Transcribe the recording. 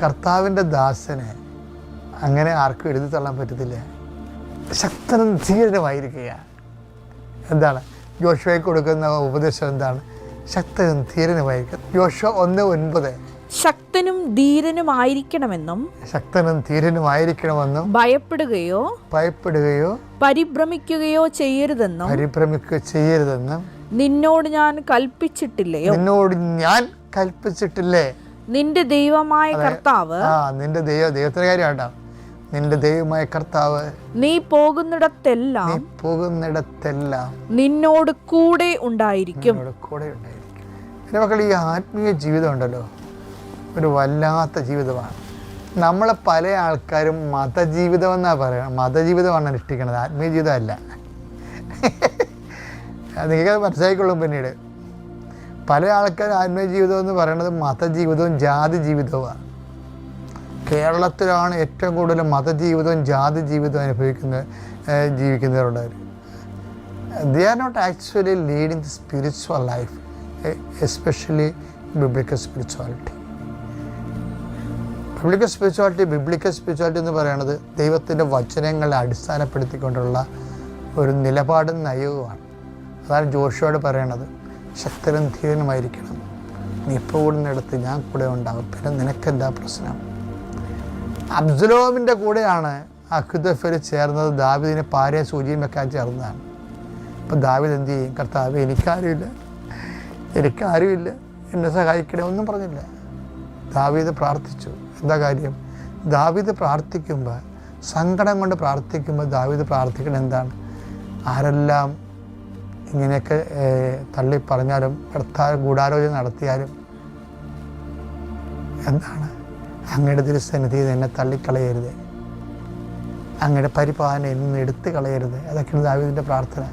കർത്താവിൻ്റെ ദാസനെ അങ്ങനെ ആർക്കും എഴുതി തള്ളാൻ പറ്റത്തില്ല. ശക്തനും ധീരനുമായിരിക്കുക. എന്താണ് യോശുവയ്ക്ക് കൊടുക്കുന്ന ഉപദേശം? എന്താണ്? ശക്തനും ധീരനുമായിരിക്കുക. യോശുവ 1:9 ശക്തനും ധീരനുമായിരിക്കണമെന്നും ഭയപ്പെടുകയോ പരിഭ്രമിക്കുകയോ ചെയ്യരുതെന്നും നിന്നോട് ഞാൻ കൽപ്പിച്ചിട്ടില്ലേ? നിന്റെ ദൈവമായ കർത്താവ്, നിന്റെ ദൈവത്തിന്റെ കാര്യമാട്ടോ, നിന്റെ ദൈവമായ കർത്താവ് നീ പോകുന്നിടത്തെല്ലാം നിന്നോട് കൂടെ ഉണ്ടായിരിക്കും. എൻ്റെ മക്കൾ, ഈ ആത്മീയ ജീവിതം ഉണ്ടല്ലോ, ഒരു വല്ലാത്ത ജീവിതമാണ്. നമ്മളെ പല ആൾക്കാരും മതജീവിതം എന്നാണ് പറയുന്നത്. മതജീവിതമാണ് അനുഷ്ഠിക്കുന്നത്, ആത്മീയ ജീവിതമല്ല. നിങ്ങൾക്കത് മനസ്സിലാക്കിക്കൊള്ളും പിന്നീട്. പല ആൾക്കാരും ആത്മീയ ജീവിതം എന്ന് പറയുന്നത് മതജീവിതവും ജാതി ജീവിതവുമാണ്. കേരളത്തിലാണ് ഏറ്റവും കൂടുതൽ മതജീവിതവും ജാതി ജീവിതവും ജീവിക്കുന്നവരുള്ളവർ. They are not actually leading the spiritual life, especially biblical spirituality. Biblical spirituality എന്ന് പറയുന്നത് ദൈവത്തിൻ്റെ വചനങ്ങളെ അടിസ്ഥാനപ്പെടുത്തിക്കൊണ്ടുള്ള ഒരു നിലപാടും നയവുമാണ്. അതാണ് ജോഷുവോട് പറയണത്, ശക്തനും ധീരനുമായിരിക്കണം. നീ പോകുന്നിടത്ത് ഞാൻ കൂടെ ഉണ്ടാകും. പിന്നെ നിനക്കെന്താ പ്രശ്നം? അബ്സലോമിൻ്റെ കൂടെയാണ് അഹ്തോഫെൽ ചേർന്നത്. ദാവീദിനെ പാരയും സൂചിയും വെക്കാൻ ചേർന്നതാണ്. അപ്പം ദാവീദ് എന്ത് ചെയ്യും? കർത്താവേ, എനിക്കാരുമില്ല, എന്നെ സഹായിക്കണേ, ഒന്നും പറഞ്ഞില്ല. ദാവീദ് പ്രാർത്ഥിച്ചു. എന്താ കാര്യം? ദാവീദ് പ്രാർത്ഥിക്കുമ്പോൾ, സങ്കടം കൊണ്ട് പ്രാർത്ഥിക്കുമ്പോൾ ദാവീദ് പ്രാർത്ഥിക്കണം എന്താണ്? ആരെല്ലാം ഇങ്ങനെയൊക്കെ തള്ളി പറഞ്ഞാലും, കർത്താവ് ഗൂഢാലോചന നടത്തിയാലും എന്താണ്? അങ്ങയുടെ തിരുസന്നിധിയിൽ എന്നെ തള്ളിക്കളയരുത്, അങ്ങയുടെ പരിപാലനം എന്നെ എടുത്തു കളയരുത്. അതൊക്കെയാണ് ദാവീദിൻ്റെ പ്രാർത്ഥന.